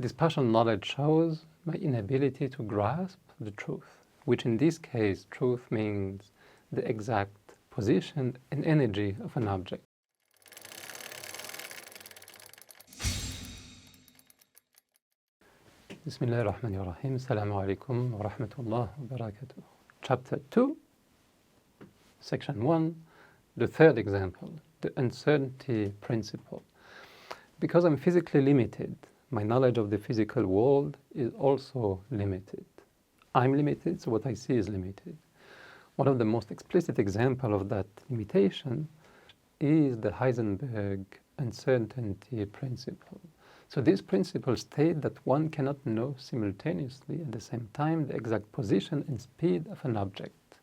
This partial knowledge shows my inability to grasp the truth, which in this case, truth means the exact position and energy of an object. Bismillah ar-Rahman ar-Rahim. Assalamu alaikum wa rahmatullah wa barakatuh. Chapter 2, Section 1, the third example, the uncertainty principle. Because I'm physically limited, my knowledge of the physical world is also limited. I'm limited, so what I see is limited. One of the most explicit examples of that limitation is the Heisenberg uncertainty principle. So this principle states that one cannot know simultaneously at the same time the exact position and speed of an object.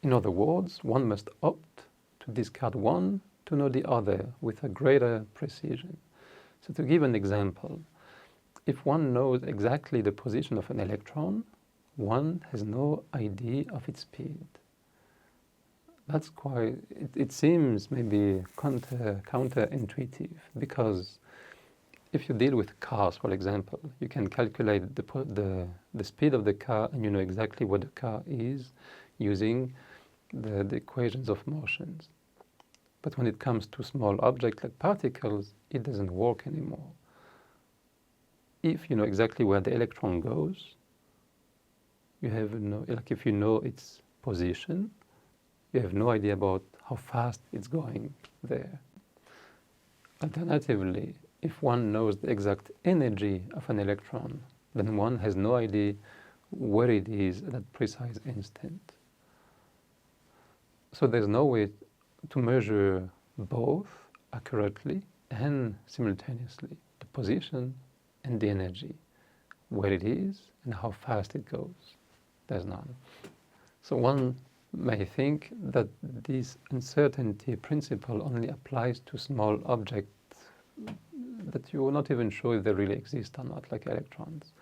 In other words, one must opt to discard one to know the other with a greater precision. So to give an example, if one knows exactly the position of an electron, one has no idea of its speed. That's quite, it seems maybe counterintuitive, because if you deal with cars, for example, you can calculate the speed of the car and you know exactly what the car is using the equations of motions. But when it comes to small objects like particles, it doesn't work anymore. If you know exactly where the electron goes, you have no, like if you know its position, you have no idea about how fast it's going there. Alternatively, if one knows the exact energy of an electron, then one has no idea where it is at that precise instant. So there's no way to measure both accurately and simultaneously, the position and the energy, where it is and how fast it goes. There's none. So one may think that this uncertainty principle only applies to small objects that you're not even sure if they really exist or not, like electrons.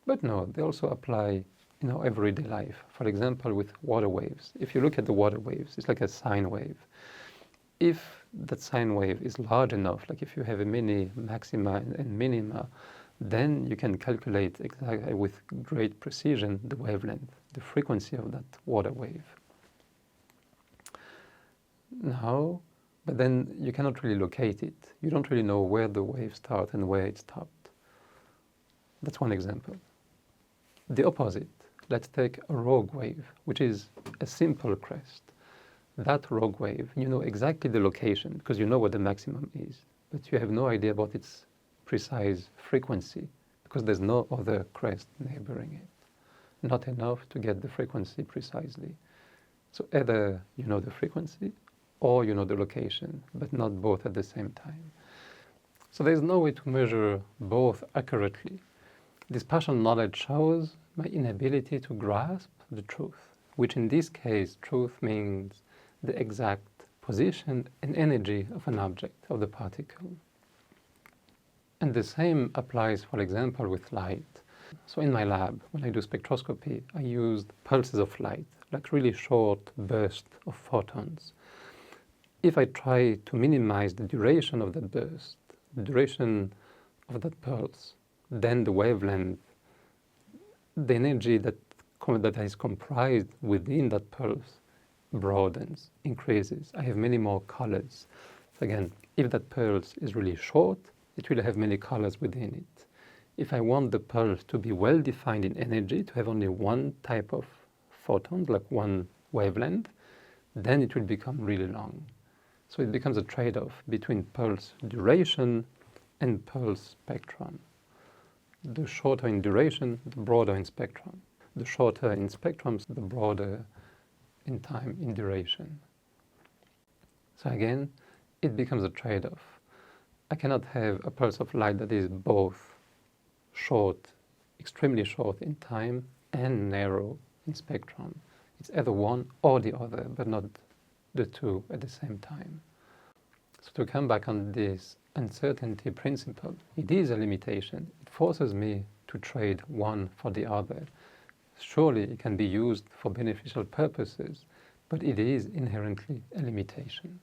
But no, they also apply in our everyday life. For example, with water waves. If you look at the water waves, it's like a sine wave. If that sine wave is large enough, like if you have a many maxima and minima, then you can calculate exactly with great precision the wavelength, the frequency of that water wave. Now, but then you cannot really locate it. You don't really know where the wave starts and where it stopped. That's one example. The opposite. Let's take a rogue wave, which is a simple crest. That rogue wave, you know exactly the location because you know what the maximum is, but you have no idea about its precise frequency because there's no other crest neighboring it. Not enough to get the frequency precisely. So either you know the frequency or you know the location, but not both at the same time. So there's no way to measure both accurately. This partial knowledge shows my inability to grasp the truth, which in this case, truth means the exact position and energy of an object, of the particle. And the same applies, for example, with light. So in my lab, when I do spectroscopy, I used pulses of light, like really short bursts of photons. If I try to minimize the duration of that burst, the duration of that pulse, then the wavelength, the energy that is comprised within that pulse broadens, increases. I have many more colors. So again, if that pulse is really short, it will have many colors within it. If I want the pulse to be well defined in energy, to have only one type of photons, like one wavelength, then it will become really long. So it becomes a trade-off between pulse duration and pulse spectrum. The shorter in duration, the broader in spectrum. The shorter in spectrums, the broader in time, in duration. So again, it becomes a trade-off. I cannot have a pulse of light that is both short, extremely short in time, and narrow in spectrum. It's either one or the other, but not the two at the same time. So to come back on this uncertainty principle, it is a limitation. It forces me to trade one for the other. Surely it can be used for beneficial purposes, but it is inherently a limitation.